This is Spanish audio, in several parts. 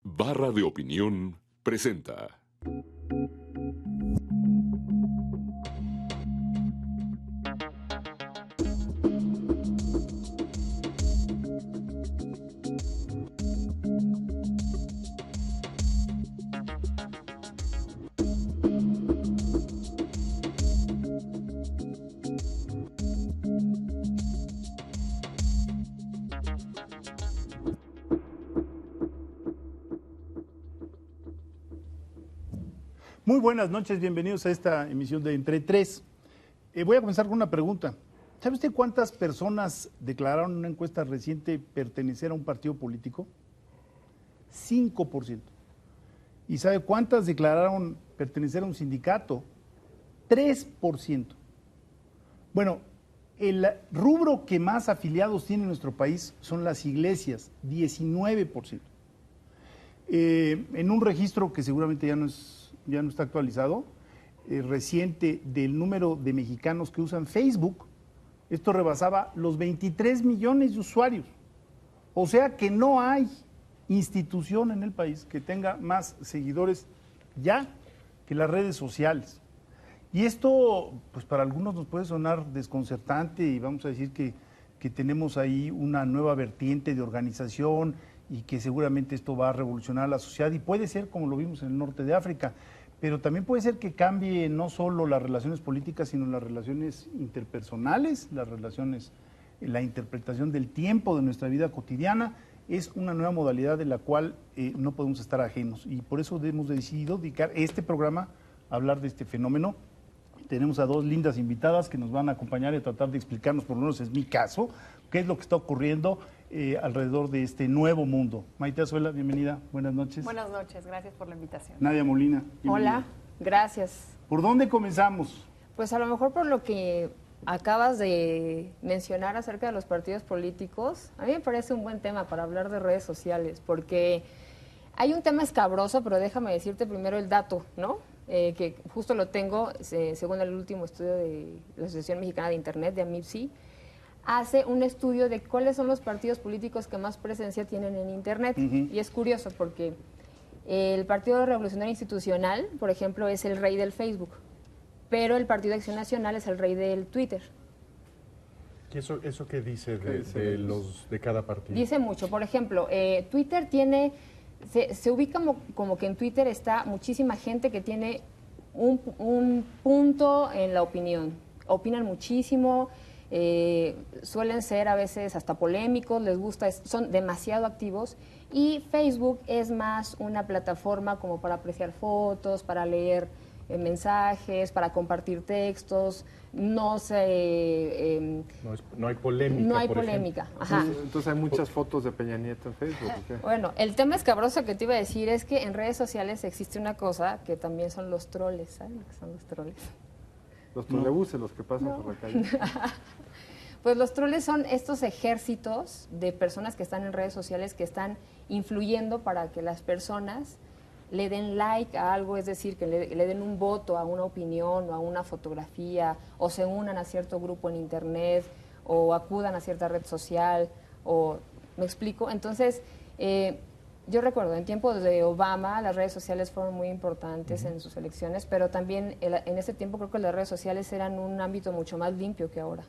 Barra de Opinión presenta. Muy buenas noches, bienvenidos a esta emisión de Entre Tres. Voy a comenzar con una pregunta. ¿Sabe usted cuántas personas declararon en una encuesta reciente pertenecer a un partido político? 5%. ¿Y sabe cuántas declararon pertenecer a un sindicato? 3%. Bueno, el rubro que más afiliados tiene en nuestro país son las iglesias, 19%. En un registro que seguramente ya no está actualizado, reciente, del número de mexicanos que usan Facebook, esto rebasaba los 23 millones de usuarios. O sea que no hay institución en el país que tenga más seguidores ya que las redes sociales. Y esto, pues para algunos nos puede sonar desconcertante y vamos a decir que tenemos ahí una nueva vertiente de organización y que seguramente esto va a revolucionar la sociedad y puede ser como lo vimos en el norte de África, pero también puede ser que cambie no solo las relaciones políticas, sino las relaciones interpersonales, las relaciones, la interpretación del tiempo de nuestra vida cotidiana. Es una nueva modalidad de la cual no podemos estar ajenos y por eso hemos decidido dedicar este programa a hablar de este fenómeno. Tenemos a dos lindas invitadas que nos van a acompañar y a tratar de explicarnos, por lo menos es mi caso, qué es lo que está ocurriendo alrededor de este nuevo mundo. Maite Azuela, bienvenida, buenas noches. Buenas noches, gracias por la invitación. Nadia Molina, bienvenida. Hola, gracias. ¿Por dónde comenzamos? Pues a lo mejor por lo que acabas de mencionar acerca de los partidos políticos, a mí me parece un buen tema para hablar de redes sociales, porque hay un tema escabroso, pero déjame decirte primero el dato, ¿no? Que justo lo tengo, según el último estudio de la Asociación Mexicana de Internet, de AMIPSI, hace un estudio de cuáles son los partidos políticos que más presencia tienen en Internet. Y es curioso porque el Partido Revolucionario Institucional, por ejemplo, es el rey del Facebook, pero el Partido de Acción Nacional es el rey del Twitter. ¿Y eso qué dice de cada partido? Dice mucho. Por ejemplo, Twitter tiene... Se ubica como que en Twitter está muchísima gente que tiene un punto en la opinión. Opinan muchísimo, suelen ser a veces hasta polémicos, les gusta, son demasiado activos. Y Facebook es más una plataforma como para apreciar fotos, para leer mensajes, para compartir textos. No hay polémica. No hay polémica. Ajá. Entonces hay muchas fotos de Peña Nieto en Facebook. ¿O bueno, el tema escabroso que te iba a decir es que en redes sociales existe una cosa que también son los troles. ¿Saben lo que son los troles? Los trolebuses, los que pasan por la calle. Pues los troles son estos ejércitos de personas que están en redes sociales que están influyendo para que las personas le den like a algo, es decir, que le den un voto a una opinión o a una fotografía, o se unan a cierto grupo en internet, o acudan a cierta red social, o ¿me explico? Entonces, yo recuerdo, en tiempos de Obama, las redes sociales fueron muy importantes en sus elecciones, pero también en ese tiempo creo que las redes sociales eran un ámbito mucho más limpio que ahora.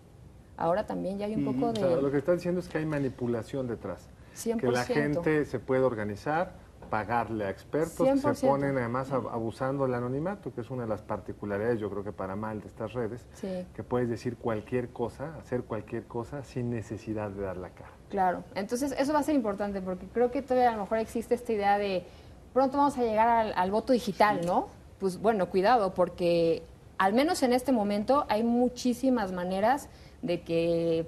Ahora también ya hay un poco de... O sea, lo que está diciendo es que hay manipulación detrás. 100%. Que la gente se puede organizar, pagarle a expertos 100%. que se ponen además abusando del anonimato, que es una de las particularidades, yo creo que para mal de estas redes, Sí. que puedes decir cualquier cosa, hacer cualquier cosa sin necesidad de dar la cara. Claro, entonces eso va a ser importante porque creo que todavía a lo mejor existe esta idea de pronto vamos a llegar al voto digital, ¿no? Pues bueno, cuidado porque al menos en este momento hay muchísimas maneras de que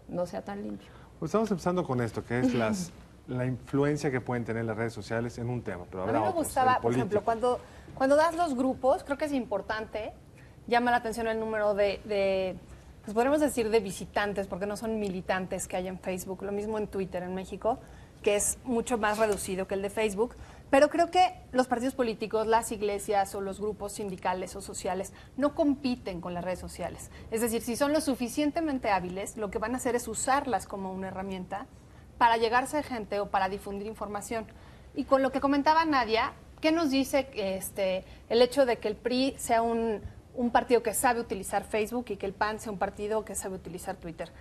no sea tan limpio. Pues estamos empezando con esto, que es la influencia que pueden tener las redes sociales en un tema, pero A habrá mí me otros, gustaba, el por ejemplo, político. cuando das los grupos, creo que es importante, llama la atención el número pues podríamos decir de visitantes, porque no son militantes que hay en Facebook, lo mismo en Twitter en México, que es mucho más reducido que el de Facebook, pero creo que los partidos políticos, las iglesias o los grupos sindicales o sociales no compiten con las redes sociales. Es decir, si son lo suficientemente hábiles, lo que van a hacer es usarlas como una herramienta para llegarse a gente o para difundir información. Y con lo que comentaba Nadia, ¿qué nos dice el hecho de que el PRI sea un partido que sabe utilizar Facebook y que el PAN sea un partido que sabe utilizar Twitter?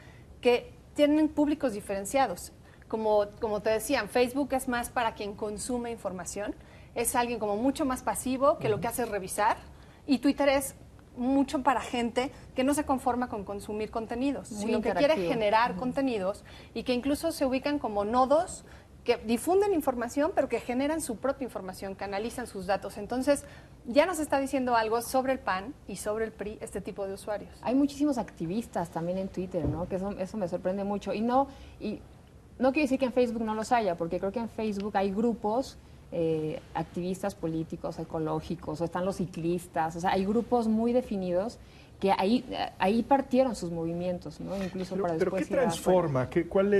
Que tienen públicos diferenciados. Como te decían, Facebook es más para quien consume información, es alguien como mucho más pasivo que lo que hace es revisar, y Twitter es mucho para gente que no se conforma con consumir contenidos, Muy sino que quiere interactivo. generar contenidos y que incluso se ubican como nodos que difunden información, pero que generan su propia información, que analizan sus datos. Entonces, ya nos está diciendo algo sobre el PAN y sobre el PRI, este tipo de usuarios. Hay muchísimos activistas también en Twitter, ¿no? Que eso me sorprende mucho. Y no quiere decir que en Facebook no los haya, porque creo que en Facebook hay grupos, activistas políticos, ecológicos, o están los ciclistas, o sea, hay grupos muy definidos que ahí partieron sus movimientos, ¿no? Incluso para Pero después ¿qué ir a transforma? ¿Cuál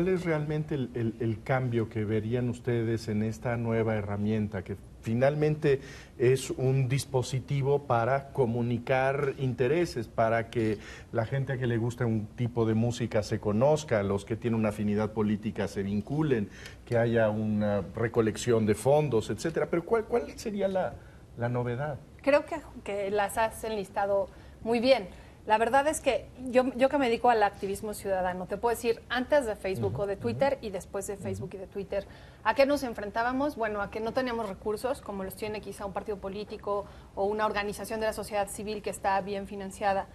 es realmente el cambio que verían ustedes en esta nueva herramienta que finalmente es un dispositivo para comunicar intereses, para que la gente a que le gusta un tipo de música se conozca, los que tienen una afinidad política se vinculen, que haya una recolección de fondos, etcétera? Pero ¿cuál sería la novedad? Creo que las has enlistado muy bien. La verdad es que yo que me dedico al activismo ciudadano, te puedo decir, antes de Facebook o de Twitter y después de Facebook y de Twitter, ¿a qué nos enfrentábamos? Bueno, a que no teníamos recursos, como los tiene quizá un partido político o una organización de la sociedad civil que está bien financiada.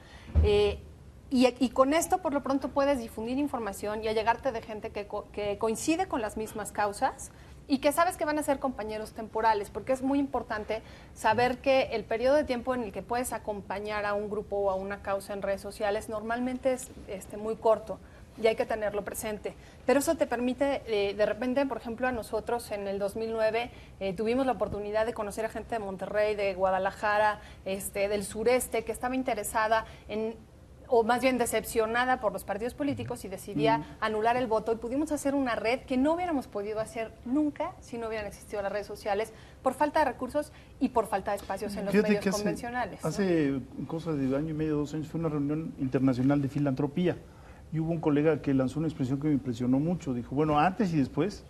Y con esto, por lo pronto, puedes difundir información y allegarte de gente que coincide con las mismas causas y que sabes que van a ser compañeros temporales, porque es muy importante saber que el periodo de tiempo en el que puedes acompañar a un grupo o a una causa en redes sociales normalmente es muy corto y hay que tenerlo presente. Pero eso te permite, de repente, por ejemplo, a nosotros en el 2009 tuvimos la oportunidad de conocer a gente de Monterrey, de Guadalajara, del sureste, que estaba interesada o más bien decepcionada por los partidos políticos y decidía anular el voto, y pudimos hacer una red que no hubiéramos podido hacer nunca si no hubieran existido las redes sociales, por falta de recursos y por falta de espacios en los Fíjate medios que convencionales. Hace cosa de año y medio, 2 años, fue una reunión internacional de filantropía y hubo un colega que lanzó una expresión que me impresionó mucho. Dijo, bueno, antes y después,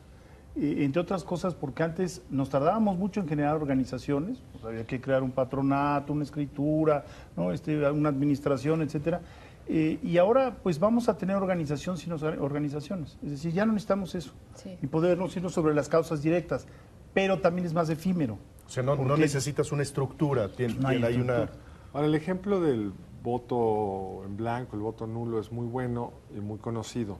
entre otras cosas, porque antes nos tardábamos mucho en generar organizaciones, pues había que crear un patronato, una escritura, ¿no? Una administración, etcétera. Y ahora pues vamos a tener organización sin organizaciones, es decir, ya no necesitamos eso, Sí. y podernos irnos sobre las causas directas, pero también es más efímero. O sea, no necesitas una estructura, No hay hay una... Ahora, el ejemplo del voto en blanco, el voto nulo, es muy bueno y muy conocido.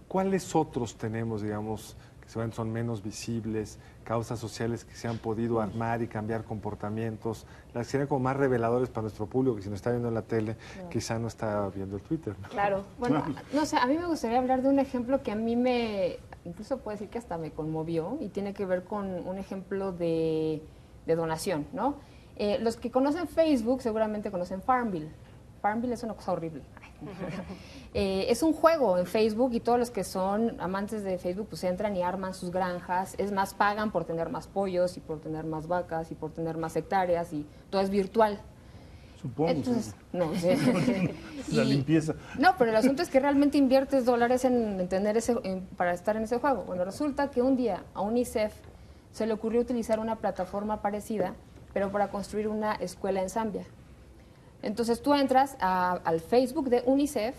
¿Cuáles otros tenemos, digamos, que seguramente son menos visibles, causas sociales que se han podido armar y cambiar comportamientos, las que serían como más reveladores para nuestro público, que si nos está viendo en la tele, quizá no está viendo el Twitter, ¿no? Claro. Bueno, no sé, a mí me gustaría hablar de un ejemplo que a mí incluso puedo decir que hasta me conmovió, y tiene que ver con un ejemplo de donación, ¿no? Los que conocen Facebook seguramente conocen Farmville. Farmville es una cosa horrible. Es un juego en Facebook, y todos los que son amantes de Facebook pues entran y arman sus granjas. Es más, pagan por tener más pollos y por tener más vacas y por tener más hectáreas, y todo es virtual. Supongo. Entonces, Sí. no sé. La limpieza. No, pero el asunto es que realmente inviertes dólares en tener para estar en ese juego. Bueno, resulta que un día a UNICEF se le ocurrió utilizar una plataforma parecida, pero para construir una escuela en Zambia. Entonces tú entras al Facebook de UNICEF,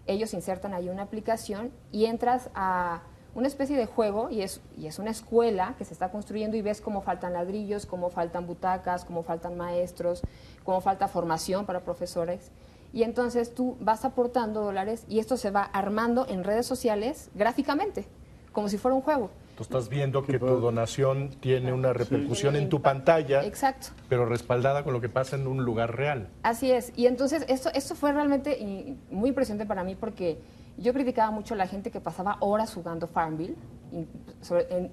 ellos insertan ahí una aplicación y entras a una especie de juego, y es una escuela que se está construyendo, y ves cómo faltan ladrillos, cómo faltan butacas, cómo faltan maestros, cómo falta formación para profesores. Y entonces tú vas aportando dólares y esto se va armando en redes sociales gráficamente, como si fuera un juego. Tú estás viendo que tu donación tiene una repercusión en tu pantalla, Exacto. pero respaldada con lo que pasa en un lugar real. Así es. Y entonces esto fue realmente muy impresionante para mí, porque yo criticaba mucho a la gente que pasaba horas jugando Farmville.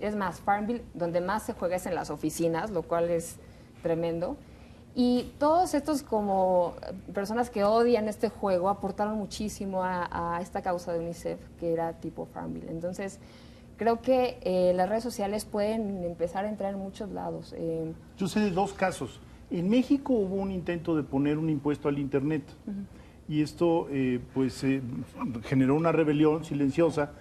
Es más, Farmville, donde más se juega es en las oficinas, lo cual es tremendo. Y todos estos como personas que odian este juego aportaron muchísimo a esta causa de UNICEF, que era tipo Farmville. Entonces, creo que las redes sociales pueden empezar a entrar en muchos lados. Yo sé de 2 casos. En México hubo un intento de poner un impuesto al Internet, y esto generó una rebelión silenciosa,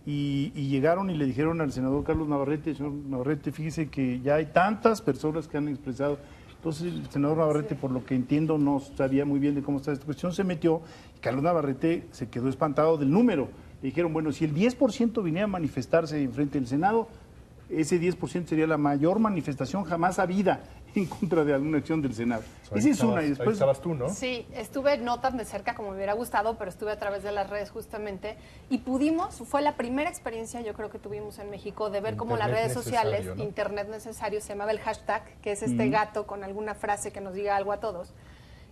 y llegaron y le dijeron al senador Carlos Navarrete, señor Navarrete, fíjese que ya hay tantas personas que han expresado. Entonces el senador Navarrete, por lo que entiendo, no sabía muy bien de cómo está esta cuestión, se metió y Carlos Navarrete se quedó espantado del número. Le dijeron, bueno, si el 10% viniera a manifestarse en frente del Senado, ese 10% sería la mayor manifestación jamás habida en contra de alguna acción del Senado. Esa es una. Y después, ahí estabas tú, ¿no? Sí, estuve no tan de cerca como me hubiera gustado, pero estuve a través de las redes justamente y pudimos, fue la primera experiencia yo creo que tuvimos en México de ver cómo las redes sociales, ¿no? Internet necesario, se llamaba el hashtag, que es este gato con alguna frase que nos diga algo a todos.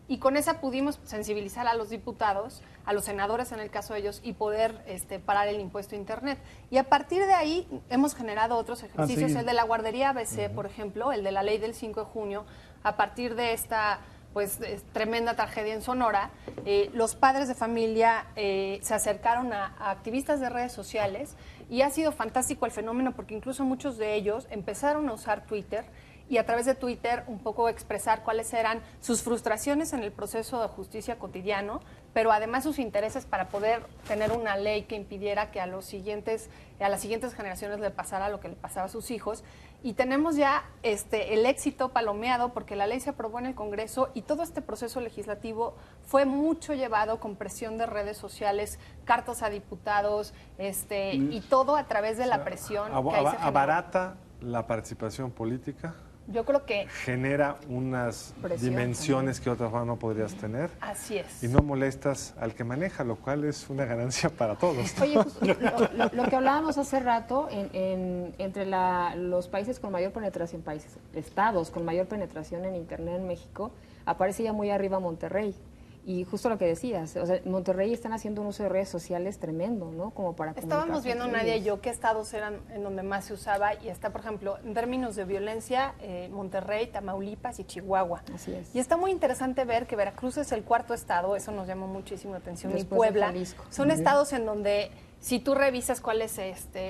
Y con esa pudimos sensibilizar a los diputados, a los senadores en el caso de ellos, y poder parar el impuesto a Internet. Y a partir de ahí hemos generado otros ejercicios, el de la guardería ABC, por ejemplo, el de la ley del 5 de junio, a partir de esta tremenda tragedia en Sonora, los padres de familia se acercaron a activistas de redes sociales y ha sido fantástico el fenómeno porque incluso muchos de ellos empezaron a usar Twitter y a través de Twitter un poco expresar cuáles eran sus frustraciones en el proceso de justicia cotidiano, pero además sus intereses para poder tener una ley que impidiera que a las siguientes generaciones le pasara lo que le pasaba a sus hijos. Y tenemos ya el éxito palomeado porque la ley se aprobó en el Congreso y todo este proceso legislativo fue mucho llevado con presión de redes sociales, cartas a diputados, y todo a través de la presión que ahí se generó. ¿Abarata la participación política? Yo creo que Genera unas dimensiones que de otra forma no podrías tener. así es. Y no molestas al que maneja, lo cual es una ganancia para todos. Oye, lo que hablábamos hace rato, entre los países con mayor penetración, estados con mayor penetración en Internet en México, aparece ya muy arriba Monterrey. Y justo lo que decías, o sea, en Monterrey están haciendo un uso de redes sociales tremendo, ¿no? Como para Estábamos viendo, Nadia y yo, qué estados eran en donde más se usaba y está, por ejemplo, en términos de violencia, Monterrey, Tamaulipas y Chihuahua. Así es. Y está muy interesante ver que Veracruz es el cuarto estado, eso nos llamó muchísimo la atención, Después y de Puebla. Jalisco. Son estados en donde, si tú revisas cuál es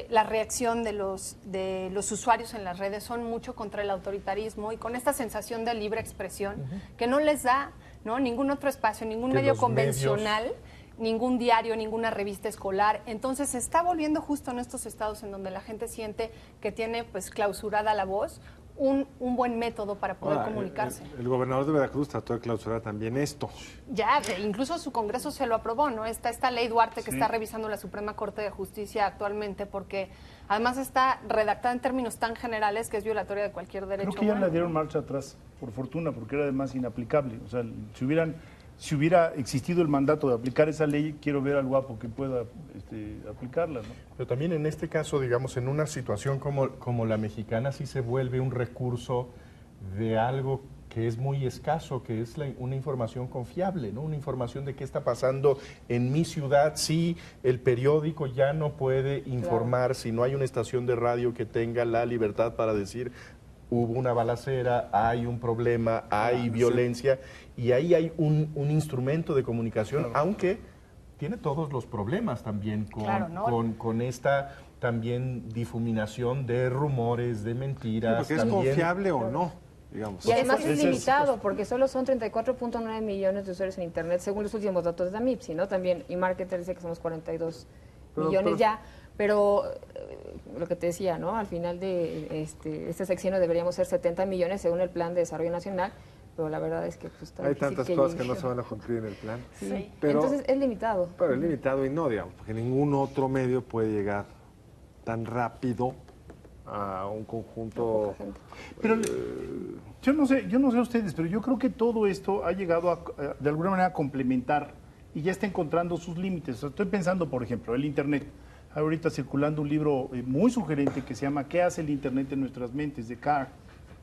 la reacción de los usuarios en las redes, son mucho contra el autoritarismo y con esta sensación de libre expresión que no les da ningún otro espacio, ningún Que medio los convencional, ningún diario, ninguna revista escolar. Entonces se está volviendo justo en estos estados en donde la gente siente que tiene clausurada la voz, un buen método para poder comunicarse. El gobernador de Veracruz trató de clausurar también esto. Ya, incluso su Congreso se lo aprobó, ¿no? Está esta ley Duarte que está revisando la Suprema Corte de Justicia actualmente porque además está redactada en términos tan generales que es violatoria de cualquier derecho creo que ya humano. le dieron marcha atrás, por fortuna, porque era además inaplicable. O sea, si hubiera existido el mandato de aplicar esa ley, quiero ver al guapo que pueda aplicarla, ¿no? Pero también en este caso, digamos, en una situación como la mexicana, sí se vuelve un recurso de algo que es muy escaso, que es una información confiable, ¿no? Una información de qué está pasando en mi ciudad. Si el periódico ya no puede informar, si no hay una estación de radio que tenga la libertad para decir hubo una balacera, hay un problema, hay violencia, y ahí hay un instrumento de comunicación, aunque tiene todos los problemas también con esta también difuminación de rumores, de mentiras. Porque es también. confiable o no, digamos. Y además es limitado, porque solo son 34.9 millones de usuarios en Internet, según los últimos datos de la MIPSI, ¿no? También eMarketer dice que somos 42 millones ya, pero lo que te decía, ¿no? Al final de este sexenio deberíamos ser 70 millones según el Plan de Desarrollo Nacional, pero la verdad es que está Hay difícil tantas cosas que no se van a cumplir en el plan. Sí. Pero, entonces es limitado. pero es limitado. Limitado y no, digamos, porque ningún otro medio puede llegar tan rápido A un conjunto. Pero yo no sé ustedes, pero yo creo que todo esto ha llegado de alguna manera a complementar y ya está encontrando sus límites. O sea, estoy pensando, por ejemplo, el Internet. Hay ahorita circulando un libro muy sugerente que se llama ¿Qué hace el Internet en nuestras mentes? De Carr,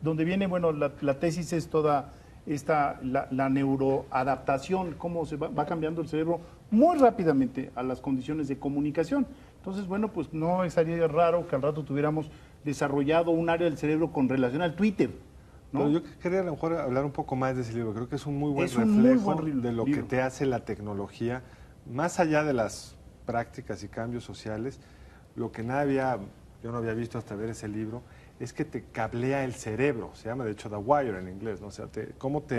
donde viene, bueno, la tesis es toda la neuroadaptación, cómo se va cambiando el cerebro muy rápidamente a las condiciones de comunicación. Entonces, bueno, pues no estaría raro que al rato tuviéramos desarrollado un área del cerebro con relación al Twitter, ¿no? Pero yo quería a lo mejor hablar un poco más de ese libro. Creo que es un muy buen Es un muy reflejo buen de lo que libro. te hace la tecnología, más allá de las prácticas y cambios sociales. Lo que yo no había visto hasta ver ese libro es que te cablea el cerebro. Se llama, de hecho, The Wire en inglés, ¿no? O sea,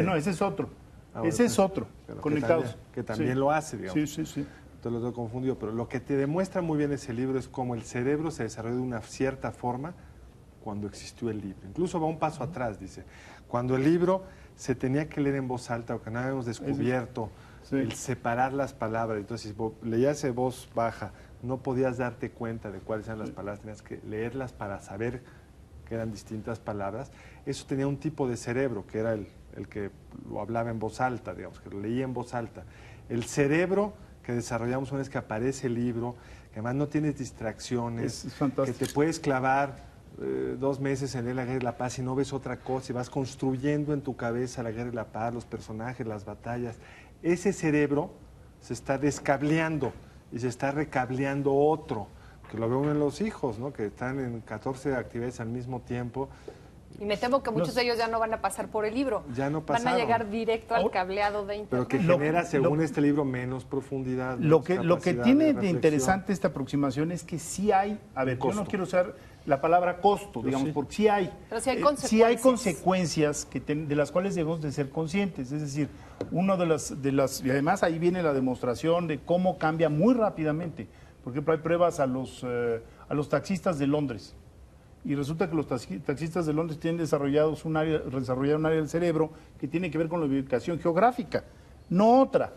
No, ese es otro. Ahora, Ese es otro, pero conectados. que también lo hace, digamos. Sí. te lo tengo confundido, pero lo que te demuestra muy bien ese libro es cómo el cerebro se desarrolló de una cierta forma cuando existió el libro. Incluso va un paso atrás, dice. Cuando el libro se tenía que leer en voz alta, o que no habíamos descubierto el separar las palabras. Entonces, si leías en voz baja, no podías darte cuenta de cuáles eran las palabras, tenías que leerlas para saber que eran distintas palabras. Eso tenía un tipo de cerebro, que era el que lo hablaba en voz alta, digamos, que lo leía en voz alta. El cerebro que desarrollamos una vez que aparece el libro, que además no tienes distracciones, que te puedes clavar 2 meses en La Guerra y la Paz y no ves otra cosa y vas construyendo en tu cabeza La Guerra y la Paz, los personajes, las batallas. Ese cerebro se está descableando y se está recableando otro, que lo ve uno en los hijos, ¿no? Que están en 14 actividades al mismo tiempo. Y me temo que muchos de ellos ya no van a pasar por el libro. Ya no pasaron. Van a llegar directo al cableado de internet. Pero que genera, según este libro, menos profundidad. Lo que tiene de interesante esta aproximación es que sí hay, a ver, yo no quiero usar la palabra costo, digamos, porque sí hay. Pero sí hay consecuencias. Sí hay consecuencias de las cuales debemos de ser conscientes. Es decir, uno de las y además ahí viene la demostración de cómo cambia muy rápidamente. Por ejemplo, hay pruebas a los taxistas de Londres. Y resulta que los taxistas de Londres tienen desarrollado un área del cerebro que tiene que ver con la ubicación geográfica, no otra.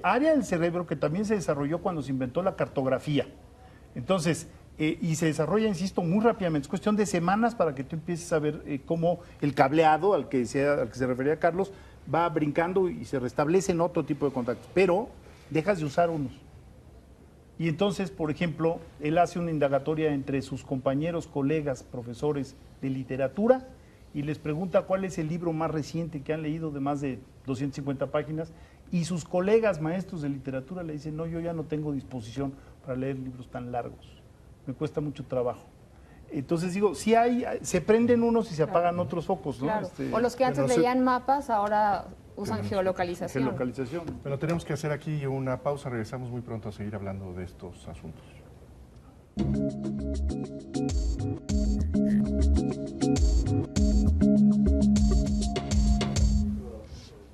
Área del cerebro que también se desarrolló cuando se inventó la cartografía. Entonces, y se desarrolla, insisto, muy rápidamente. Es cuestión de semanas para que tú empieces a ver cómo el cableado al que se refería Carlos va brincando y se restablecen otro tipo de contactos. Pero dejas de usar unos. Y entonces, por ejemplo, él hace una indagatoria entre sus compañeros, colegas, profesores de literatura y les pregunta cuál es el libro más reciente que han leído de más de 250 páginas y sus colegas maestros de literatura le dicen, no, yo ya no tengo disposición para leer libros tan largos, me cuesta mucho trabajo. Entonces digo, sí se prenden unos y se apagan otros focos, ¿no? Claro. O los que antes leían mapas, ahora usan geolocalización. Bueno, tenemos que hacer aquí una pausa, regresamos muy pronto a seguir hablando de estos asuntos.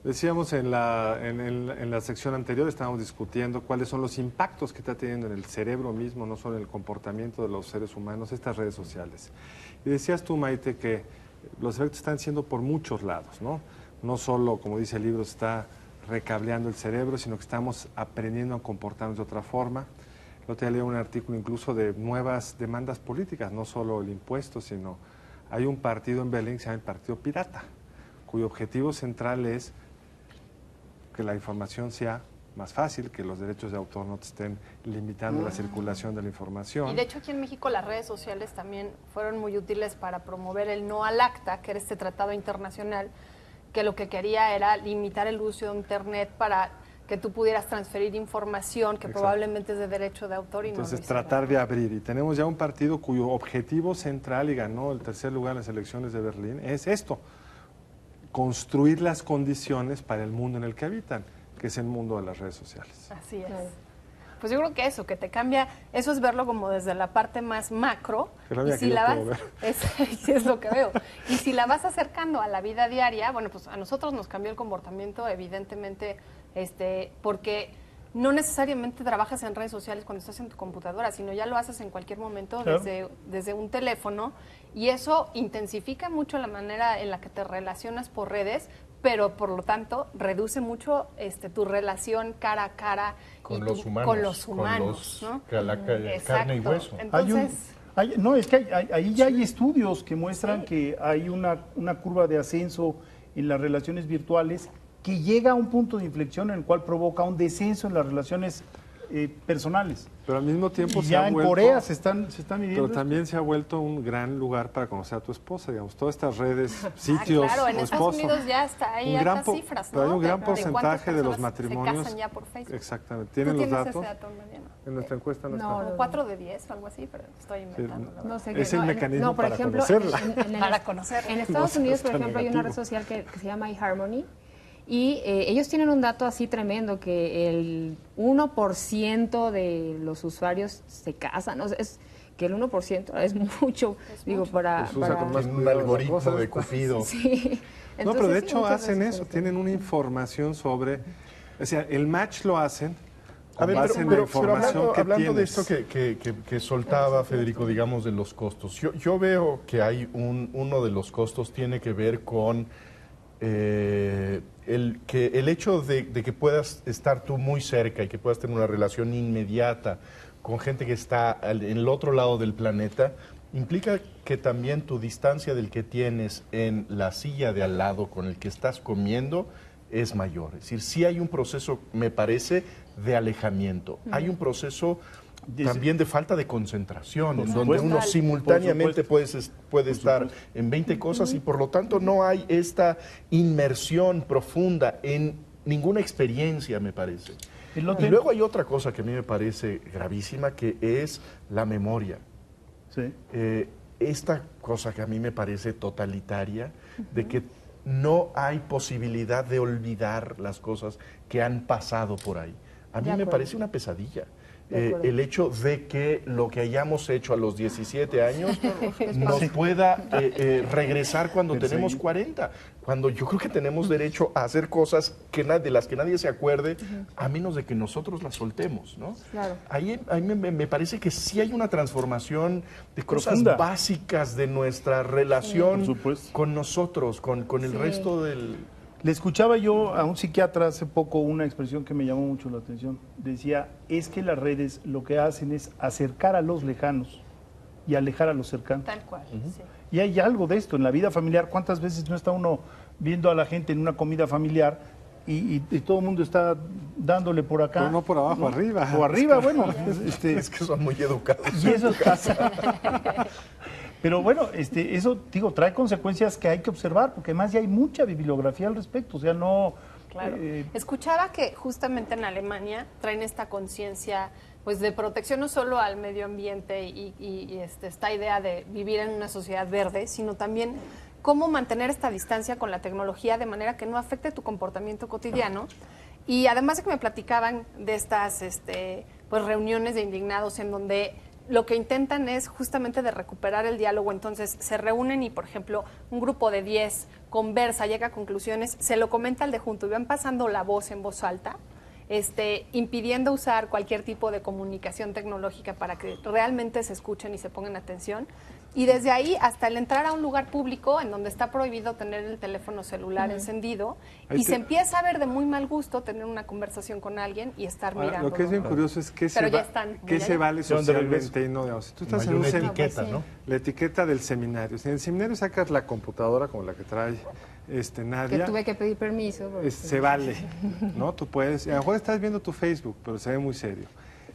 Decíamos en la sección anterior, estábamos discutiendo cuáles son los impactos que está teniendo en el cerebro mismo, no solo en el comportamiento de los seres humanos, estas redes sociales. Y decías tú, Maite, que los efectos están siendo por muchos lados, ¿no? No solo, como dice el libro, está recableando el cerebro, sino que estamos aprendiendo a comportarnos de otra forma. El otro día leí un artículo incluso de nuevas demandas políticas, no solo el impuesto, sino hay un partido en Berlín que se llama el Partido Pirata, cuyo objetivo central es que la información sea más fácil, que los derechos de autor no te estén limitando la circulación de la información. Y de hecho aquí en México las redes sociales también fueron muy útiles para promover el no al ACTA, que era este tratado internacional, que lo que quería era limitar el uso de Internet para que tú pudieras transferir información que probablemente es de derecho de autor y entonces no tratar de abrir. Y tenemos ya un partido cuyo objetivo central, y ganó el 3er lugar en las elecciones de Berlín, es esto: construir las condiciones para el mundo en el que habitan, que es el mundo de las redes sociales. Así es. Pues yo creo que eso, que te cambia, eso es verlo como desde la parte más macro. Y si la vas, es lo que veo. Y si la vas acercando a la vida diaria, bueno, pues a nosotros nos cambió el comportamiento, evidentemente, porque no necesariamente trabajas en redes sociales cuando estás en tu computadora, sino ya lo haces en cualquier momento, claro, desde un teléfono, y eso intensifica mucho la manera en la que te relacionas por redes, pero por lo tanto reduce mucho tu relación cara a cara con los humanos, ¿no? Carne y hueso. Entonces, es que ahí ya hay estudios que muestran que hay una curva de ascenso en las relaciones virtuales que llega a un punto de inflexión en el cual provoca un descenso en las relaciones personales. Pero al mismo tiempo y ya en Corea se están midiendo. Pero también se ha vuelto un gran lugar para conocer a tu esposa, digamos, todas estas redes, sitios, claro, en Estados Unidos ya está, hay altas cifras, ¿no? Pero hay un gran porcentaje de los matrimonios se casan ya por Facebook. Exactamente. ¿Tienen los datos? Ese dato, Mariana? En nuestra encuesta no está. Como 4 de 10 o algo así, pero estoy inventando. Sí, no sé es el mecanismo por para ejemplo, conocerla. Para conocerla. En Estados Unidos, por ejemplo, hay una red social que se llama eHarmony. Y ellos tienen un dato así tremendo, que el 1% de los usuarios se casan. O sea, es que el 1% es mucho, para un algoritmo de Cupido. Sí. Entonces, no, pero de hecho hacen eso, tienen una información sobre... O sea, el match lo hacen con base en la información que hablando de tienes. esto que soltaba Federico, digamos, de los costos, yo veo que hay uno de los costos tiene que ver con el hecho de que puedas estar tú muy cerca y que puedas tener una relación inmediata con gente que está en el otro lado del planeta, implica que también tu distancia del que tienes en la silla de al lado con el que estás comiendo es mayor. Es decir, sí hay un proceso, me parece, de alejamiento. Hay un proceso también de falta de concentración, en donde uno simultáneamente puede estar en 20 cosas y por lo tanto no hay esta inmersión profunda en ninguna experiencia, me parece. Y luego hay otra cosa que a mí me parece gravísima, que es la memoria. Sí. Esta cosa que a mí me parece totalitaria, de que no hay posibilidad de olvidar las cosas que han pasado por ahí. A mí me parece una pesadilla. El hecho de que lo que hayamos hecho a los 17 años nos pueda regresar cuando tenemos 40. Cuando yo creo que tenemos derecho a hacer cosas de las que nadie se acuerde, a menos de que nosotros las soltemos, ¿no? Claro. Ahí me parece que sí hay una transformación de cosas Profunda. básicas de nuestra relación con nosotros, con el resto del... Le escuchaba yo a un psiquiatra hace poco una expresión que me llamó mucho la atención. Decía, es que las redes lo que hacen es acercar a los lejanos y alejar a los cercanos. Tal cual, sí. Y hay algo de esto en la vida familiar. ¿Cuántas veces no está uno viendo a la gente en una comida familiar y todo el mundo está dándole por acá? Pero no por abajo, arriba. O arriba, bueno. Es que son muy educados. Y eso pasa. Pero bueno, eso, digo, trae consecuencias que hay que observar, porque además ya hay mucha bibliografía al respecto, o sea, no... Claro. Escuchaba que justamente en Alemania traen esta conciencia pues de protección no solo al medio ambiente y esta idea de vivir en una sociedad verde, sino también cómo mantener esta distancia con la tecnología de manera que no afecte tu comportamiento cotidiano. Y además de que me platicaban de estas pues reuniones de indignados en donde lo que intentan es justamente de recuperar el diálogo, entonces se reúnen y, por ejemplo, un grupo de 10 conversa, llega a conclusiones, se lo comenta al de junto y van pasando la voz en voz alta, impidiendo usar cualquier tipo de comunicación tecnológica para que realmente se escuchen y se pongan atención. Y desde ahí hasta el entrar a un lugar público en donde está prohibido tener el teléfono celular encendido se empieza a ver de muy mal gusto tener una conversación con alguien y estar mirando. Lo que es bien curioso es que Pero se vale socialmente y no. Digamos, si tú estás en una un etiqueta, ¿no? La etiqueta del seminario. Si en el seminario sacas la computadora como la que trae Nadia, Que tuve que pedir permiso. Porque... se vale, ¿no? Tú puedes, a lo mejor estás viendo tu Facebook, pero se ve muy serio.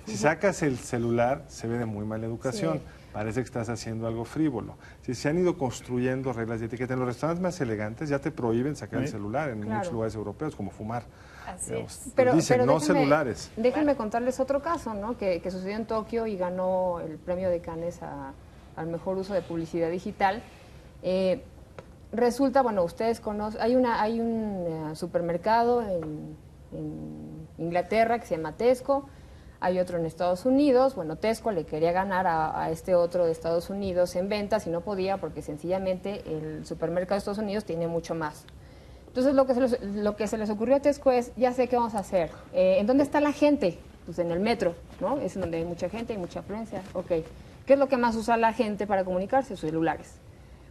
Si sacas el celular, se ve de muy mala educación. Sí. Parece que estás haciendo algo frívolo. Si se han ido construyendo reglas de etiqueta, en los restaurantes más elegantes ya te prohíben sacar el celular en muchos lugares europeos, como fumar. Así Digamos, es. Pero, dicen, pero no celulares. Déjenme contarles otro caso, ¿no? Que sucedió en Tokio y ganó el premio de Cannes al mejor uso de publicidad digital. Resulta, bueno, ustedes conocen, hay un supermercado en Inglaterra que se llama Tesco. Hay otro en Estados Unidos. Bueno, Tesco le quería ganar a este otro de Estados Unidos en ventas y no podía porque sencillamente el supermercado de Estados Unidos tiene mucho más. Entonces lo que se les ocurrió a Tesco es, ya sé qué vamos a hacer. ¿En dónde está la gente? Pues en el metro, ¿no? Es donde hay mucha gente, hay mucha afluencia. Ok. ¿Qué es lo que más usa la gente para comunicarse? Sus celulares.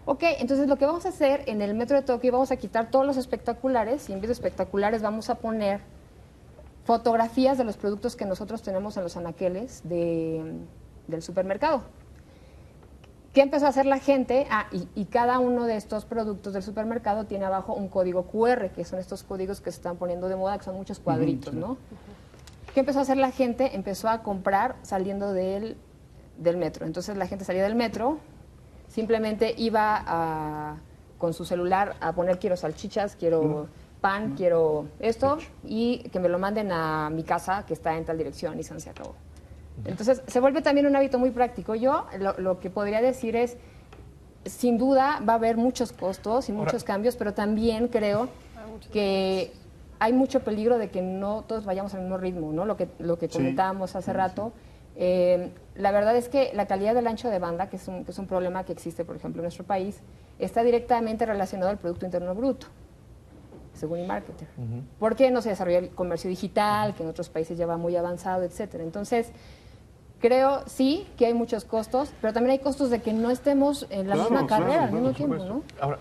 Ok, entonces lo que vamos a hacer en el metro de Tokio, vamos a quitar todos los espectaculares y en vez de espectaculares vamos a poner fotografías de los productos que nosotros tenemos en los anaqueles del supermercado. ¿Qué empezó a hacer la gente? Y cada uno de estos productos del supermercado tiene abajo un código QR, que son estos códigos que se están poniendo de moda, que son muchos cuadritos, ¿no? ¿Qué empezó a hacer la gente? Empezó a comprar saliendo del metro. Entonces la gente salía del metro, simplemente iba con su celular a poner quiero salchichas, quiero pan, quiero esto y que me lo manden a mi casa que está en tal dirección y se acabó. Entonces se vuelve también un hábito muy práctico. Yo lo que podría decir es, sin duda va a haber muchos costos y muchos cambios, pero también creo que hay mucho peligro de que no todos vayamos al mismo ritmo, ¿no? Lo que comentábamos hace rato. La verdad es que la calidad del ancho de banda, que es un problema que existe, por ejemplo, en nuestro país, está directamente relacionado al Producto Interno Bruto. según eMarketer. ¿Por qué no se desarrolla el comercio digital, que en otros países ya va muy avanzado, etcétera? Entonces, creo, sí, que hay muchos costos, pero también hay costos de que no estemos en la misma carrera al mismo tiempo, ¿no? Ahora,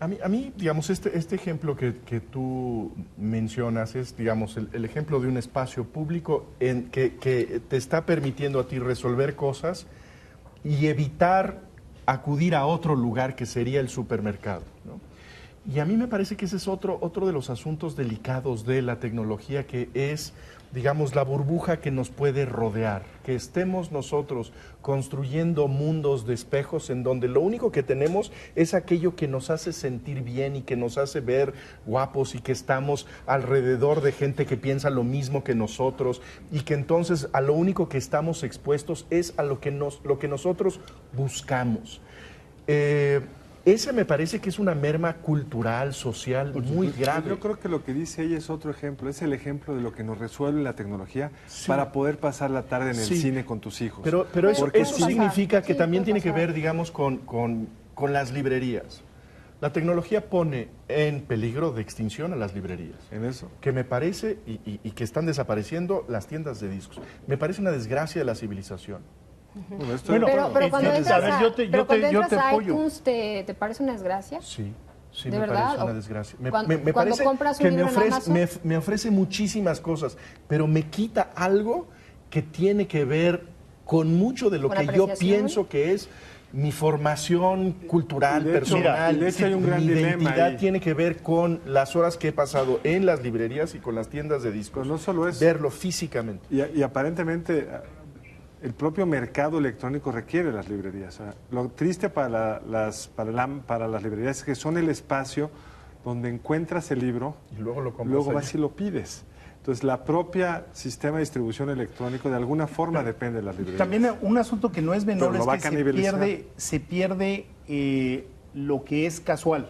a mí, digamos, este ejemplo que tú mencionas es, digamos, el ejemplo de un espacio público que te está permitiendo a ti resolver cosas y evitar acudir a otro lugar que sería el supermercado, ¿no? Y a mí me parece que ese es otro de los asuntos delicados de la tecnología, que es, digamos, la burbuja que nos puede rodear, que estemos nosotros construyendo mundos de espejos en donde lo único que tenemos es aquello que nos hace sentir bien y que nos hace ver guapos y que estamos alrededor de gente que piensa lo mismo que nosotros y que entonces a lo único que estamos expuestos es a lo que nosotros buscamos. Ese me parece que es una merma cultural, social, muy grave. Yo creo que lo que dice ella es otro ejemplo, es el ejemplo de lo que nos resuelve la tecnología para poder pasar la tarde en el cine con tus hijos. Pero eso sí significa que sí, también tiene que pasar. ver, digamos, con las librerías. La tecnología pone en peligro de extinción a las librerías. En eso. Que me parece, y que están desapareciendo las tiendas de discos. Me parece una desgracia de la civilización. Bueno, Pero cuando a entras ver, a, yo te a apoyo. iTunes, ¿te parece una desgracia? Sí, sí, ¿De me verdad? parece una ¿O desgracia. cuando Parece compras un que libro en Amazon? me ofrece muchísimas cosas, pero me quita algo que tiene que ver con mucho de lo ¿Con que yo apreciación? pienso que es mi formación cultural, Y de hecho, personal. y de hecho hay un gran mi dilema identidad ahí. tiene que ver con las horas que he pasado en las librerías y con las tiendas de discos. Pero no solo eso. Verlo físicamente. Y aparentemente el propio mercado electrónico requiere las librerías. O sea, lo triste para las librerías es que son el espacio donde encuentras el libro Y luego lo compras luego allá. vas y lo pides. Entonces, la propia sistema de distribución electrónico de alguna forma depende de las librerías. También un asunto que no es menor Pero lo va es que a canibalizar. se pierde lo que es casual.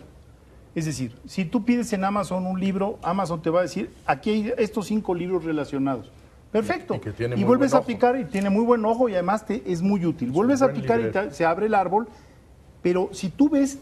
Es decir, si tú pides en Amazon un libro, Amazon te va a decir, aquí hay estos 5 libros relacionados. Perfecto. Y que tiene Y muy vuelves buen a ojo. picar y tiene muy buen ojo y además es muy útil. Vuelves a buen picar y librero. se abre el árbol, pero si tú ves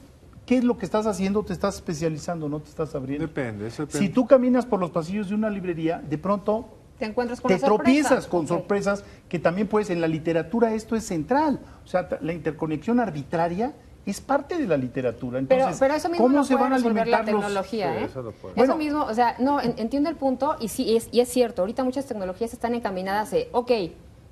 qué es lo que estás haciendo, te estás especializando, no te estás abriendo. Depende, eso depende. Si tú caminas por los pasillos de una librería, de pronto Te encuentras con te una sorpresa. tropiezas con Ok. sorpresas que también puedes, en la literatura esto es central. O sea, la interconexión arbitraria es parte de la literatura. Entonces, Pero eso mismo ¿cómo no se puede van a resolver la alimentar los... tecnología, ¿eh? eso lo puede. Eso Bueno. mismo, o sea, no, entiendo el punto y sí, y es cierto, ahorita muchas tecnologías están encaminadas de, ok,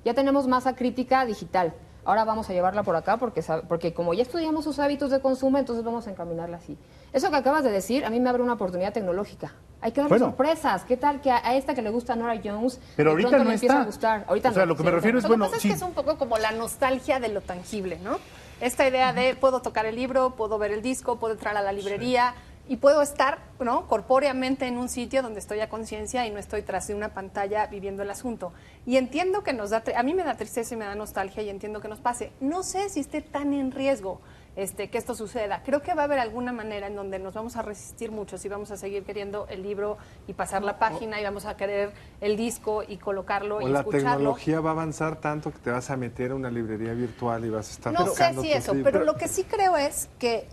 ya tenemos masa crítica digital, ahora vamos a llevarla por acá porque como ya estudiamos sus hábitos de consumo, entonces vamos a encaminarla así. Eso que acabas de decir, a mí me abre una oportunidad tecnológica. Hay que darle Bueno. sorpresas. ¿Qué tal que a esta que le gusta a Nora Jones, Pero de ahorita pronto no le empieza está. a gustar? Ahorita O sea, no, lo que sí, me refiero es, Lo que bueno, pasa es sí. que es un poco como la nostalgia de lo tangible, ¿no? Esta idea de puedo tocar el libro, puedo ver el disco, puedo entrar a la librería y puedo estar, ¿no?, corpóreamente en un sitio donde estoy a conciencia y no estoy tras de una pantalla viviendo el asunto. Y entiendo que a mí me da tristeza y me da nostalgia y entiendo que nos pase. No sé si esté tan en riesgo que esto suceda. Creo que va a haber alguna manera en donde nos vamos a resistir mucho si vamos a seguir queriendo el libro y pasar la página y vamos a querer el disco y colocarlo O y la escucharlo. tecnología va a avanzar tanto que te vas a meter a una librería virtual y vas a estar No sé buscando si tus eso, libros. pero lo que sí creo es que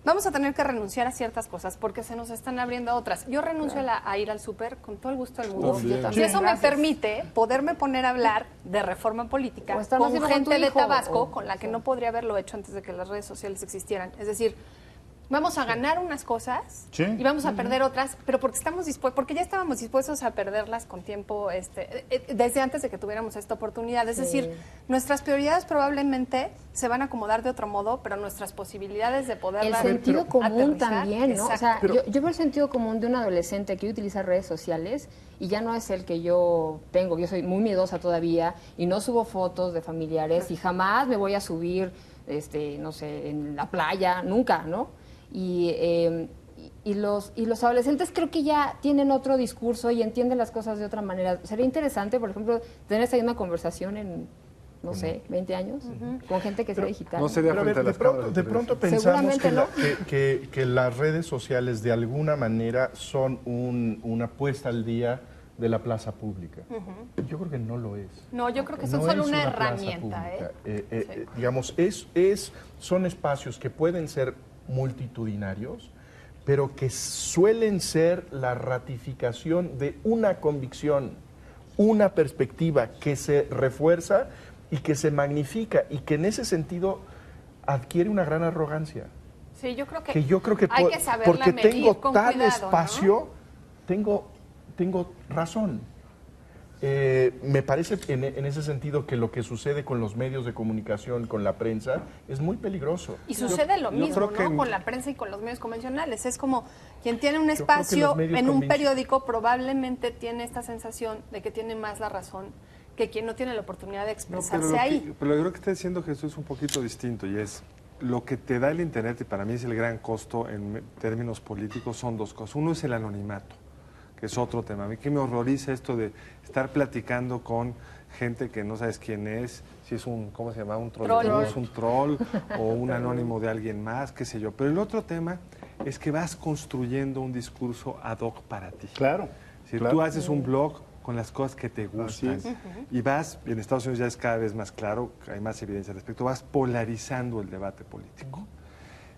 vamos a tener que renunciar a ciertas cosas porque se nos están abriendo a otras. Yo renuncio a ir al súper con todo el gusto del mundo. Uf, yo Si también, eso me gracias. permite poderme poner a hablar de reforma política O estar con más bien con gente tu de hijo, Tabasco o- con la que sí. no podría haberlo hecho antes de que las redes sociales existieran. Es decir, vamos a ganar unas cosas Sí. y vamos a perder otras, pero porque estamos dispuestos, porque ya estábamos dispuestos a perderlas con tiempo, desde antes de que tuviéramos esta oportunidad. Es Sí. decir, nuestras prioridades probablemente se van a acomodar de otro modo, pero nuestras posibilidades de El poderlas sentido común aterrizar, también, ¿no? O sea, exacto. yo veo el sentido común de un adolescente que utiliza redes sociales y ya no es el que yo tengo. Yo soy muy miedosa todavía y no subo fotos de familiares y jamás me voy a subir, no sé, en la playa, nunca, ¿no? Y los adolescentes creo que ya tienen otro discurso y entienden las cosas de otra manera. Sería interesante, por ejemplo, tener esta misma conversación en, no sé, 20 años, con gente que sea digital. no sería Pero a ver, frente a de las cámaras pronto, de pronto pensamos Seguramente que las redes sociales de alguna manera son una puesta al día de la plaza pública. Yo creo que no lo es. No, yo creo que son No solo es una plaza herramienta. pública. Digamos, son espacios que pueden ser multitudinarios, pero que suelen ser la ratificación de una convicción, una perspectiva que se refuerza y que se magnifica y que en ese sentido adquiere una gran arrogancia. Sí, yo creo Que hay que saberla porque medir tengo con tal cuidado, espacio, tengo razón. Me parece en ese sentido que lo que sucede con los medios de comunicación, con la prensa, es muy peligroso. Y sucede lo mismo, creo ¿no? que Con la prensa y con los medios convencionales. Es como quien tiene un creo que espacio los medios en un conven- periódico probablemente tiene esta sensación de que tiene más la razón que quien no tiene la oportunidad de No, expresarse ahí. pero yo creo que está diciendo Jesús es un poquito distinto y es lo que te da el Internet, y para mí es el gran costo en términos políticos, son dos cosas. Uno es el anonimato, que es otro tema. A mí que me horroriza esto de estar platicando con gente que no sabes quién es, si es un, ¿cómo se llama? Un troll, un troll o un anónimo de alguien más, qué sé yo. Pero el otro tema es que vas construyendo un discurso ad hoc para ti. Claro. Si claro. tú haces un blog con las cosas que te gustan Así es. y vas, en Estados Unidos ya es cada vez más claro, hay más evidencia al respecto, vas polarizando el debate político.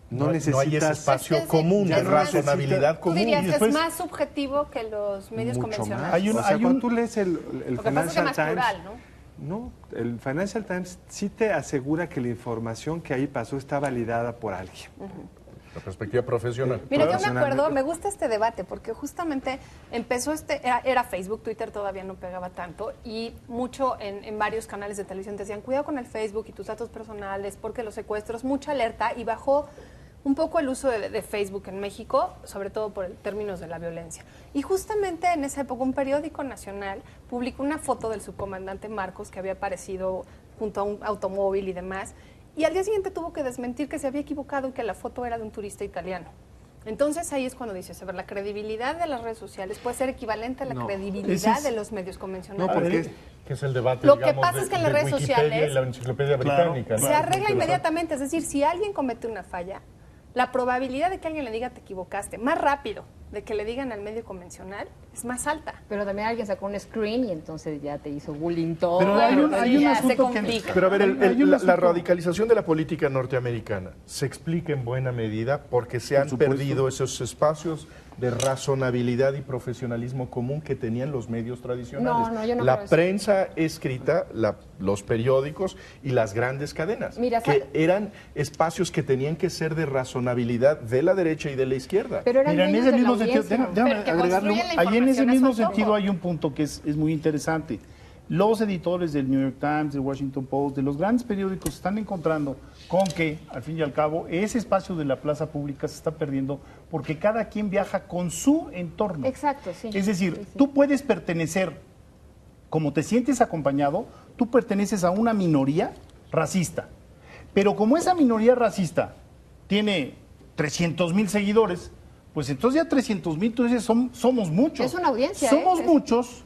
No hay ese necesitas espacio Es que común, sí, de es más- razonabilidad ¿Tú común. dirías y que después- es más subjetivo que los medios mucho convencionales? más. Hay un- O sea, hay cuando un- tú lees el Lo que pasa es que Financial más Times, plural, ¿no? no, el Financial Times sí te asegura que la información que ahí pasó está validada por alguien. La perspectiva profesional. Mira, yo me Profesionalmente. acuerdo, me gusta este debate porque justamente empezó era Facebook, Twitter todavía no pegaba tanto y mucho en varios canales de televisión decían, cuidado con el Facebook y tus datos personales porque los secuestros, mucha alerta y bajó un poco el uso de Facebook en México, sobre todo por términos de la violencia. Y justamente en esa época un periódico nacional publicó una foto del subcomandante Marcos que había aparecido junto a un automóvil y demás, y al día siguiente tuvo que desmentir que se había equivocado y que la foto era de un turista italiano. Entonces ahí es cuando dices, a ver, la credibilidad de las redes sociales puede ser equivalente a la No. credibilidad Ese es- de los medios convencionales. No, porque Que es el debate, Lo que digamos, pasa de- es que en de las redes Wikipedia sociales- y la enciclopedia Claro, británica. Se arregla inmediatamente, es decir, si alguien comete una falla, la probabilidad de que alguien le diga te equivocaste más rápido de que le digan al medio convencional es más alta. Pero también alguien sacó un screen y entonces ya te hizo bullying todo. Pero hay un Entonces ya se asunto que... complica. Pero a ver, hay un la asunto- radicalización de la política norteamericana se explica en buena medida porque se han perdido esos espacios de razonabilidad y profesionalismo común que tenían los medios tradicionales. No, yo no la creo eso. prensa escrita, los periódicos y las grandes cadenas, Mira, que eran espacios que tenían que ser de razonabilidad de la derecha y de la izquierda. Pero eran Mira, en dueños ese de la mismo sentido, audiencia. déjame Pero que agregarle, construyen la ahí en ese información mismo es otro. sentido hay un punto que es muy interesante. Los editores del New York Times, del Washington Post, de los grandes periódicos están encontrando con que, al fin y al cabo, ese espacio de la plaza pública se está perdiendo porque cada quien viaja con su entorno. Exacto, sí. Es decir, Sí, sí. tú puedes pertenecer, como te sientes acompañado, tú perteneces a una minoría racista. Pero como esa minoría racista tiene 300,000 seguidores, pues entonces ya 300,000, tú dices, somos muchos. Es una audiencia, Somos ¿eh? muchos,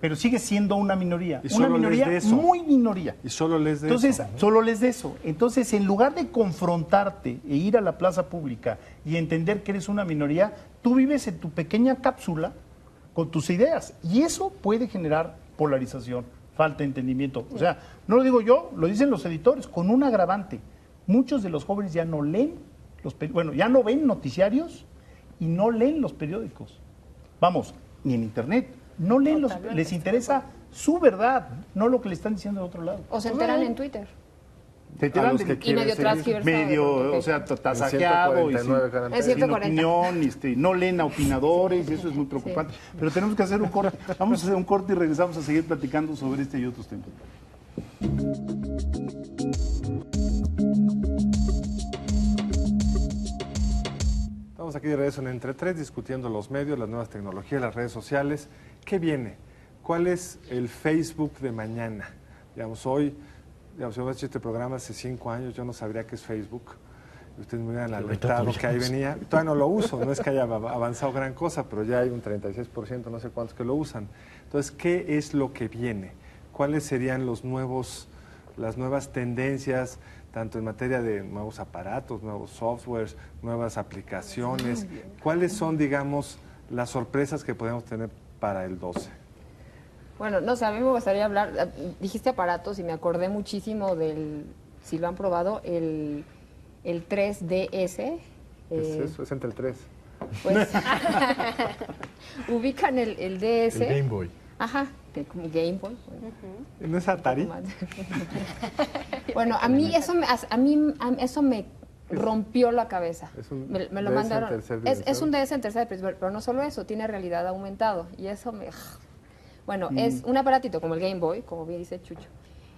pero sigue siendo una minoría. Y Una solo lees minoría de eso. muy minoría. Y solo les de Entonces, eso, ¿no? solo les de eso. Entonces, en lugar de confrontarte e ir a la plaza pública y entender que eres una minoría, tú vives en tu pequeña cápsula con tus ideas. Y eso puede generar polarización, falta de entendimiento. O sea, no lo digo yo, lo dicen los editores, con un agravante. Muchos de los jóvenes ya no leen, ya no ven noticiarios y no leen los periódicos. Vamos, ni en internet. No leen Totalmente, les estoy de interesa su verdad, no lo que le están diciendo de otro lado. O se enteran en Twitter. Te enteran los que de- Y medio seguir transgiversado. medio, porque- o sea, en tasajeado y 149 sin, caracteres. Es sin 140. opinión, no leen a opinadores, y eso es muy preocupante. Pero tenemos que hacer un corte. Vamos a hacer un corte y regresamos a seguir platicando sobre este y otros temas. Estamos aquí de regreso en Entre Tres discutiendo los medios, las nuevas tecnologías, las redes sociales. ¿Qué viene? ¿Cuál es el Facebook de mañana? Digamos, hoy, si hubiera hecho este programa hace 5 años, yo no sabría qué es Facebook. Ustedes me hubieran alertado que ahí venía. Todavía no lo uso, no es que haya avanzado gran cosa, pero ya hay un 36%, no sé cuántos que lo usan. Entonces, ¿qué es lo que viene? ¿Cuáles serían las nuevas tendencias, tanto en materia de nuevos aparatos, nuevos softwares, nuevas aplicaciones? ¿Cuáles son, digamos, las sorpresas que podemos tener para el 12? Bueno, no sé, a mí me gustaría hablar, dijiste aparatos y me acordé muchísimo del, si lo han probado, el 3DS. Es eso, es entre el 3. Pues ubican el DS. El Game Boy. Ajá, como Game Boy. Bueno. ¿No es Atari? Bueno, a mí eso me rompió la cabeza. Es un Me lo DS en mandaron. tercera Es dimensión. un DS en tercera dimensión, pero no solo eso, tiene realidad aumentado. Y eso me... Bueno, es un aparatito como el Game Boy, como bien dice Chucho,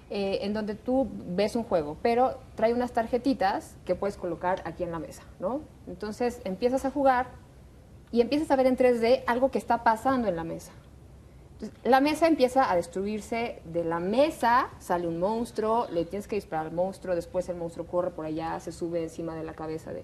en donde tú ves un juego, pero trae unas tarjetitas que puedes colocar aquí en la mesa, ¿no? Entonces empiezas a jugar y empiezas a ver en 3D algo que está pasando en la mesa. Entonces, la mesa empieza a destruirse, de la mesa sale un monstruo, le tienes que disparar al monstruo, después el monstruo corre por allá, se sube encima de la cabeza de...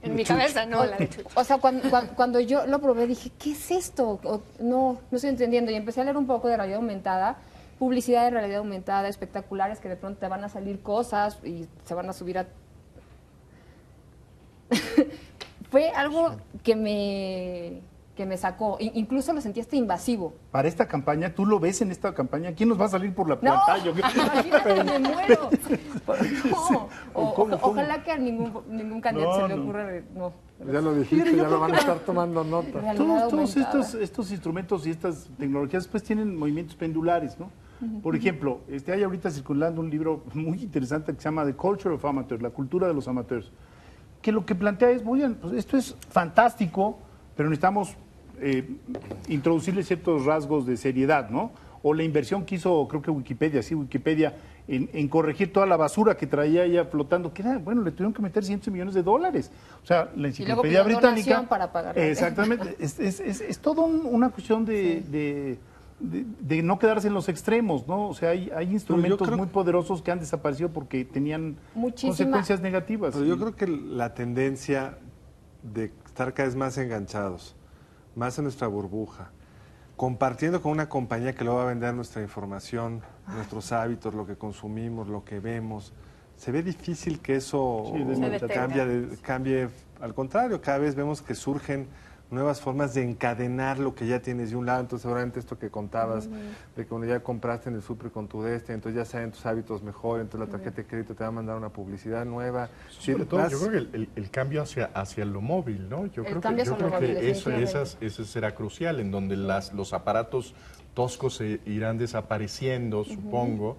En mi cabeza, no, la de Chucho. O sea, cuando yo lo probé dije, ¿qué es esto? No estoy entendiendo. Y empecé a leer un poco de realidad aumentada, publicidad de realidad aumentada, espectaculares que de pronto te van a salir cosas y se van a subir a... Fue algo que me sacó. Incluso lo sentí hasta invasivo. Para esta campaña, tú lo ves en esta campaña, ¿quién nos va a salir por la ¡No! pantalla? Imagínate, me muero. No. ¿Cómo? Ojalá que a ningún candidato No, se le no. ocurra... No. Ya lo dijiste, Fíjate, yo ya lo creo van a que estar tomando nota. Realidad Todos aumentada. estos instrumentos y estas tecnologías pues tienen movimientos pendulares, ¿no? Por ejemplo, hay ahorita circulando un libro muy interesante que se llama The Culture of Amateurs, la cultura de los amateurs, que lo que plantea es, oigan, pues esto es fantástico, pero necesitamos introducirle ciertos rasgos de seriedad, ¿no? O la inversión que hizo, creo que Wikipedia, en corregir toda la basura que traía ella flotando, que era, bueno, le tuvieron que meter cientos de millones de dólares. O sea, la enciclopedia pidió británica... donación para pagarla. Exactamente, es todo una cuestión de no quedarse en los extremos, ¿no? O sea, hay instrumentos creo muy poderosos que han desaparecido porque tenían Muchísima- consecuencias negativas. Pero yo creo que la tendencia de estar cada vez más enganchados, más en nuestra burbuja, compartiendo con una compañía que luego va a vender nuestra información, nuestros hábitos, lo que consumimos, lo que vemos, se ve difícil que eso Sí, Se detenga. cambie. Al contrario, cada vez vemos que surgen nuevas formas de encadenar lo que ya tienes de un lado. Entonces, seguramente esto que contabas, de que cuando ya compraste en el súper con tu entonces ya saben tus hábitos mejor, entonces la tarjeta de crédito te va a mandar una publicidad nueva. Sobre todo, yo creo que el cambio hacia lo móvil, ¿no? Yo creo cambio hacia lo móvil, que eso definitivamente. será crucial, en donde los aparatos toscos se irán desapareciendo, supongo,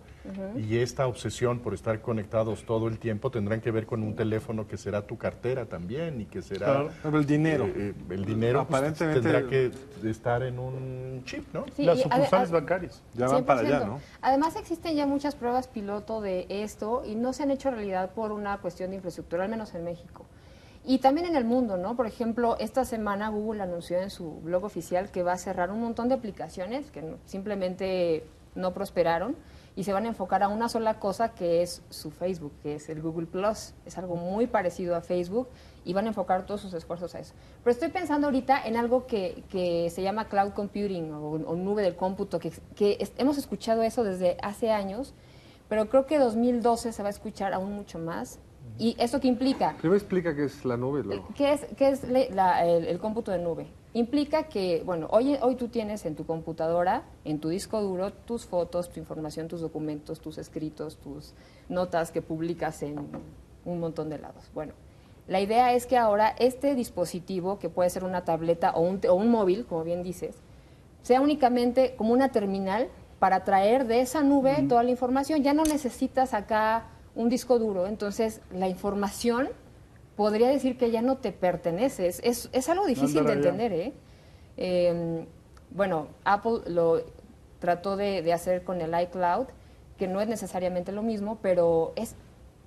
y esta obsesión por estar conectados todo el tiempo tendrán que ver con un teléfono que será tu cartera también y que será... Claro. Pero el dinero. El dinero pues, Aparentemente- tendrá que estar en un chip, ¿no? Sí, Las y sucursales bancarias. Ya van para allá, 100%. ¿no? Además existen ya muchas pruebas piloto de esto y no se han hecho realidad por una cuestión de infraestructura, al menos en México. Y también en el mundo, ¿no? Por ejemplo, esta semana Google anunció en su blog oficial que va a cerrar un montón de aplicaciones que simplemente no prosperaron y se van a enfocar a una sola cosa que es su Facebook, que es el Google Plus. Es algo muy parecido a Facebook y van a enfocar todos sus esfuerzos a eso. Pero estoy pensando ahorita en algo que se llama cloud computing o nube del cómputo, hemos escuchado eso desde hace años, pero creo que 2012 se va a escuchar aún mucho más. ¿Y esto qué implica? Primero explica qué es la nube. Luego. ¿Qué es el cómputo de nube? Implica que, bueno, hoy tú tienes en tu computadora, en tu disco duro, tus fotos, tu información, tus documentos, tus escritos, tus notas que publicas en un montón de lados. Bueno, la idea es que ahora este dispositivo, que puede ser una tableta o un móvil, como bien dices, sea únicamente como una terminal para traer de esa nube toda la información. Ya no necesitas acá un disco duro, entonces la información podría decir que ya no te pertenece. Es algo difícil de entender, ¿eh? Bueno, Apple lo trató de hacer con el iCloud, que no es necesariamente lo mismo, pero